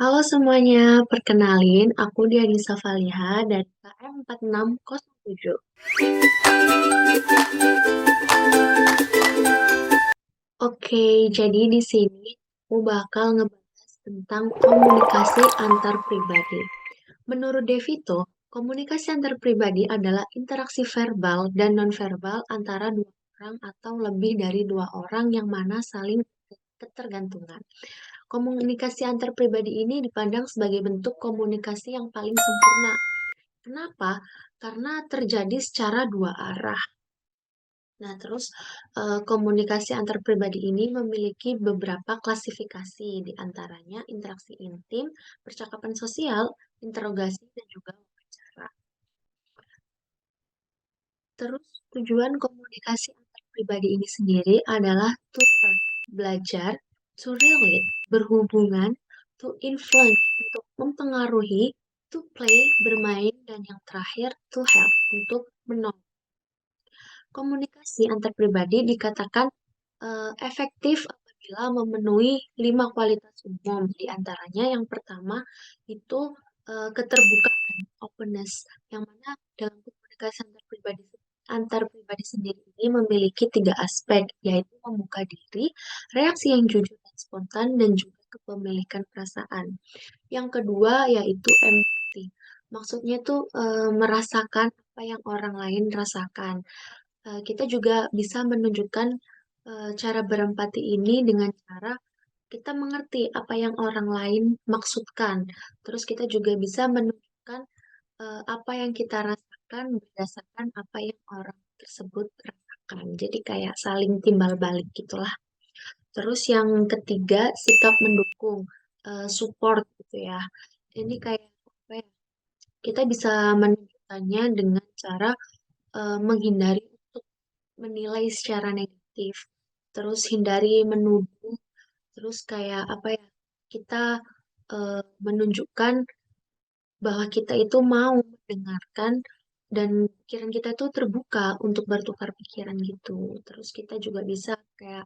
Halo semuanya, perkenalin aku Dianisa Faliha dari KM 4607. Oke, jadi di sini aku bakal ngebahas tentang komunikasi antar pribadi. Menurut Devito, komunikasi antar pribadi adalah interaksi verbal dan nonverbal antara dua orang atau lebih dari dua orang yang mana saling ketergantungan. Komunikasi antar pribadi ini dipandang sebagai bentuk komunikasi yang paling sempurna. Kenapa? Karena terjadi secara dua arah. Nah, terus komunikasi antar pribadi ini memiliki beberapa klasifikasi, di antaranya interaksi intim, percakapan sosial, interogasi, dan juga wawancara. Terus tujuan komunikasi antar pribadi ini sendiri adalah to learn, belajar, to relate, berhubungan, to influence, untuk mempengaruhi, to play, bermain, dan yang terakhir to help, untuk menolong. Komunikasi antar pribadi dikatakan efektif apabila memenuhi 5 kualitas umum. Di antaranya yang pertama itu keterbukaan, openness, yang mana dalam komunikasi antar pribadi sendiri ini memiliki 3 aspek, yaitu membuka diri, reaksi yang jujur dan spontan, dan juga kepemilikan perasaan. Yang kedua yaitu empati. Maksudnya tuh merasakan apa yang orang lain rasakan. Kita juga bisa menunjukkan cara berempati ini dengan cara kita mengerti apa yang orang lain maksudkan. Terus kita juga bisa menunjukkan apa yang kita rasakan berdasarkan apa yang orang tersebut rasakan. Jadi kayak saling timbal balik gitulah. Terus yang ketiga, sikap mendukung, support gitu ya. Ini kayak apa ya? Kita bisa menunjukkannya dengan cara menghindari untuk menilai secara negatif. Terus hindari menuduh. Terus kayak apa ya? Kita menunjukkan bahwa kita itu mau mendengarkan dan pikiran kita itu terbuka untuk bertukar pikiran gitu. Terus kita juga bisa kayak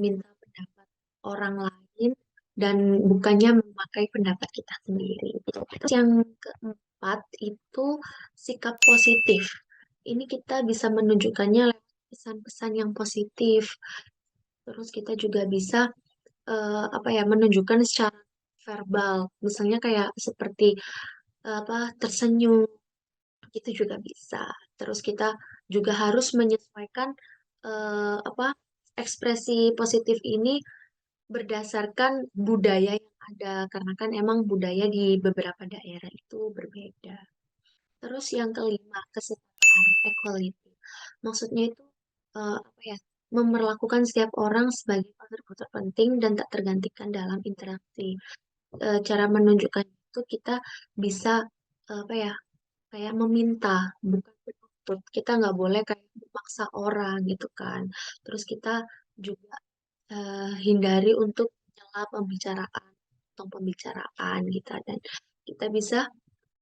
minta pendapat orang lain dan bukannya memakai pendapat kita sendiri gitu. Terus yang keempat itu sikap positif. Ini kita bisa menunjukkannya lewat pesan-pesan yang positif. Terus kita juga bisa apa ya menunjukkan secara verbal. Misalnya kayak seperti apa tersenyum itu juga bisa. Terus kita juga harus menyesuaikan apa ekspresi positif ini berdasarkan budaya yang ada karena kan emang budaya di beberapa daerah itu berbeda. Terus yang kelima, kesetaraan, equality. Maksudnya itu apa ya? Memperlakukan setiap orang sebagai kontributor penting dan tak tergantikan dalam interaksi. Cara menunjukkan itu kita bisa apa ya? Kayak meminta, bukan menuntut. Kita nggak boleh kayak memaksa orang gitu kan. Terus kita juga hindari untuk menyela pembicaraan atau pembicaraan gitu dan kita bisa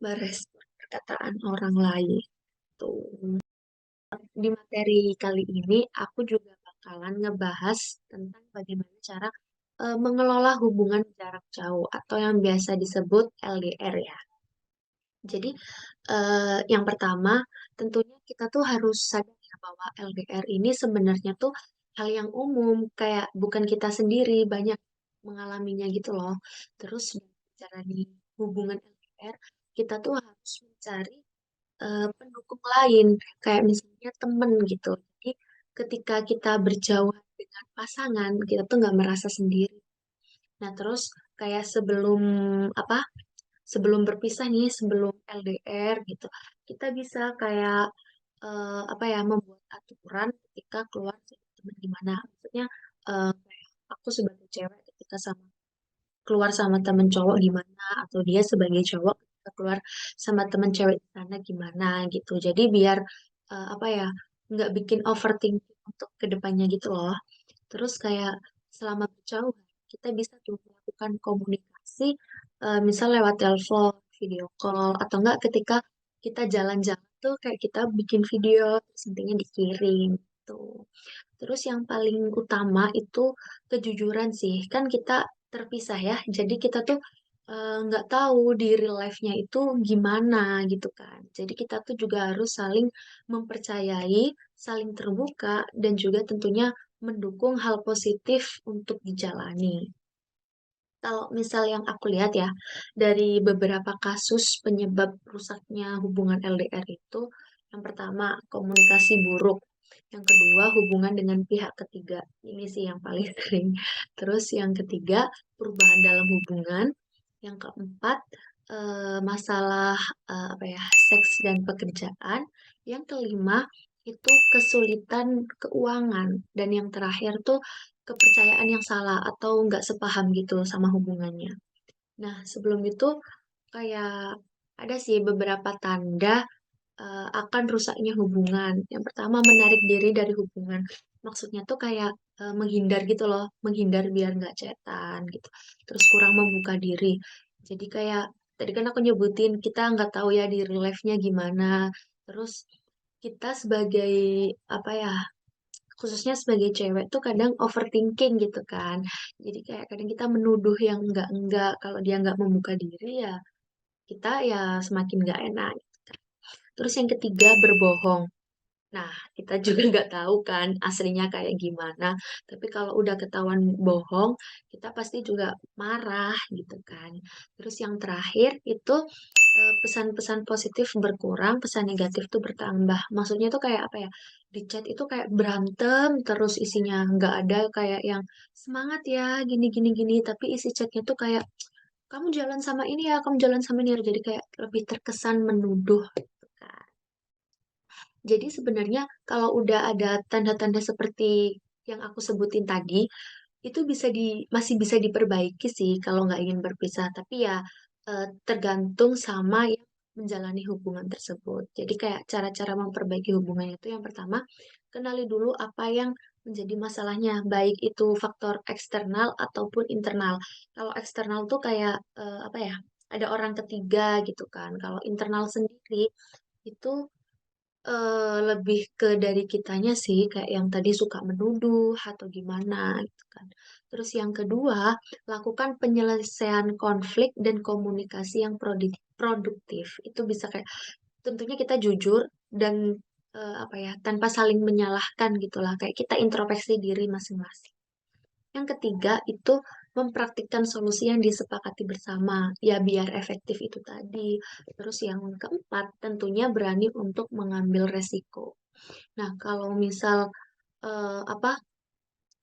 merespon perkataan orang lain. Tuh. Di materi kali ini aku juga bakalan ngebahas tentang bagaimana cara mengelola hubungan jarak jauh atau yang biasa disebut LDR ya. Jadi, yang pertama, tentunya kita tuh harus sadar ya bahwa LDR ini sebenarnya tuh hal yang umum, kayak bukan kita sendiri, banyak mengalaminya gitu loh. Terus, cara di hubungan LDR, kita tuh harus mencari pendukung lain, kayak misalnya temen gitu. Jadi, ketika kita berjauhan dengan pasangan, kita tuh nggak merasa sendiri. Nah, terus kayak apa sebelum berpisah nih, sebelum LDR gitu, kita bisa kayak apa ya membuat aturan ketika keluar sama teman gimana. Maksudnya kayak aku sebagai cewek ketika keluar sama temen cowok gimana, atau dia sebagai cowok ketika keluar sama temen cewek di sana gimana gitu. Jadi biar apa ya nggak bikin overthinking untuk kedepannya gitu loh. Terus kayak selama berjauhan kita bisa tuh melakukan komunikasi misal lewat telepon, video call atau enggak ketika kita jalan-jalan tuh kayak kita bikin video terus intinya dikirim tuh. Terus yang paling utama itu kejujuran sih. Kan kita terpisah ya. Jadi kita tuh nggak tahu di real life-nya itu gimana gitu kan. Jadi kita tuh juga harus saling mempercayai, saling terbuka, dan juga tentunya mendukung hal positif untuk dijalani. Kalau misal yang aku lihat ya, dari beberapa kasus penyebab rusaknya hubungan LDR itu, yang pertama komunikasi buruk, yang kedua hubungan dengan pihak ketiga, ini sih yang paling sering. Terus yang ketiga perubahan dalam hubungan, yang keempat masalah apa ya, seks dan pekerjaan, yang kelima itu kesulitan keuangan, dan yang terakhir tuh kepercayaan yang salah atau nggak sepaham gitu sama hubungannya. Nah, sebelum itu kayak ada sih beberapa tanda akan rusaknya hubungan. Yang pertama, menarik diri dari hubungan. Maksudnya tuh kayak menghindar gitu loh, menghindar biar nggak chatan gitu. Terus kurang membuka diri. Jadi kayak tadi kan aku nyebutin kita nggak tahu ya di real life-nya gimana. Terus kita sebagai apa ya, khususnya sebagai cewek tuh kadang overthinking gitu kan. Jadi kayak kadang kita menuduh yang enggak, kalau dia nggak membuka diri ya kita ya semakin nggak enak. Terus yang ketiga berbohong. Nah, kita juga nggak tahu kan aslinya kayak gimana. Tapi kalau udah ketahuan bohong, kita pasti juga marah gitu kan. Terus yang terakhir itu pesan-pesan positif berkurang, pesan negatif tuh bertambah. Maksudnya tuh kayak apa ya? Di chat itu kayak berantem terus isinya nggak ada kayak yang semangat ya gini gini gini. Tapi isi chatnya tuh kayak kamu jalan sama ini ya, kamu jalan sama ini ya. Jadi kayak lebih terkesan menuduh gitu kan. Jadi sebenarnya kalau udah ada tanda-tanda seperti yang aku sebutin tadi, itu masih bisa diperbaiki sih kalau nggak ingin berpisah. Tapi ya tergantung sama yang menjalani hubungan tersebut. Jadi kayak cara-cara memperbaiki hubungannya itu yang pertama, kenali dulu apa yang menjadi masalahnya, baik itu faktor eksternal ataupun internal. Kalau eksternal tuh kayak apa ya, ada orang ketiga gitu kan. Kalau internal sendiri itu lebih ke dari kitanya sih, kayak yang tadi suka menuduh atau gimana gitu kan. Terus yang kedua, lakukan penyelesaian konflik dan komunikasi yang produktif. Itu bisa kayak tentunya kita jujur dan apa ya, tanpa saling menyalahkan gitulah, kayak kita introspeksi diri masing-masing. Yang ketiga itu mempraktikkan solusi yang disepakati bersama, ya biar efektif itu tadi. Terus yang keempat, tentunya berani untuk mengambil resiko. Nah, kalau misal apa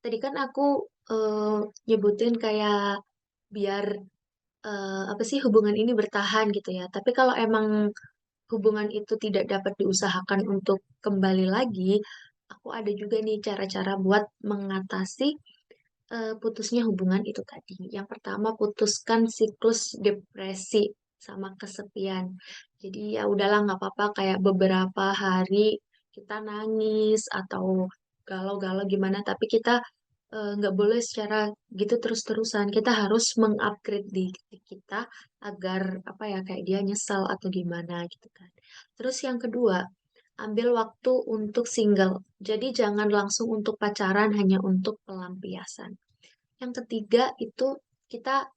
tadi kan aku eh, nyebutin kayak biar apa sih hubungan ini bertahan gitu ya. Tapi kalau emang hubungan itu tidak dapat diusahakan untuk kembali lagi, aku ada juga nih cara-cara buat mengatasi putusnya hubungan itu tadi. Yang pertama, putuskan siklus depresi sama kesepian. Jadi ya udahlah nggak apa-apa kayak beberapa hari kita nangis atau galau-galau gimana, tapi kita nggak boleh secara gitu terus-terusan. Kita harus mengupgrade diri kita agar apa ya kayak dia nyesal atau gimana gitu kan. Terus yang kedua, ambil waktu untuk single. Jadi jangan langsung untuk pacaran hanya untuk pelampiasan. Yang ketiga itu kita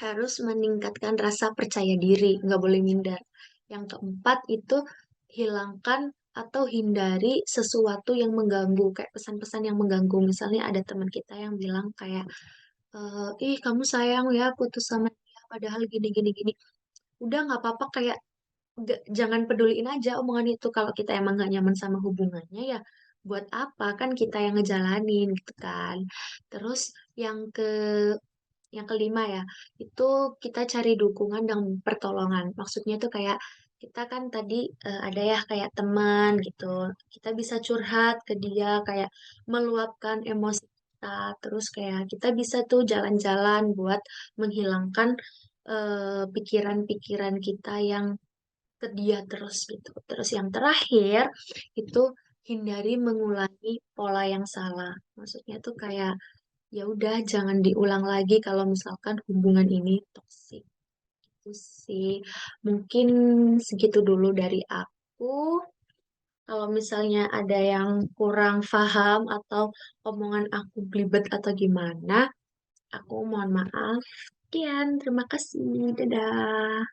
harus meningkatkan rasa percaya diri, nggak boleh minder. Yang keempat itu hilangkan atau hindari sesuatu yang mengganggu, kayak pesan-pesan yang mengganggu. Misalnya ada teman kita yang bilang kayak, ih kamu sayang ya putus sama dia, padahal gini gini gini. Udah nggak apa-apa kayak jangan peduliin aja omongan itu kalau kita emang nggak nyaman sama hubungannya ya buat apa kan kita yang ngejalanin gitu kan. Terus yang yang kelima ya, itu kita cari dukungan dan pertolongan. Maksudnya tuh kayak kita kan tadi ada ya kayak teman gitu. Kita bisa curhat ke dia kayak meluapkan emosi kita. Terus kayak kita bisa tuh jalan-jalan buat menghilangkan pikiran-pikiran kita yang ke dia terus gitu. Terus yang terakhir itu hindari mengulangi pola yang salah. Maksudnya tuh kayak ya udah jangan diulang lagi kalau misalkan hubungan ini toksik. Itu sih mungkin segitu dulu dari aku. Kalau misalnya ada yang kurang paham atau omongan aku belibet atau gimana, aku mohon maaf. Sekian, terima kasih. Dadah.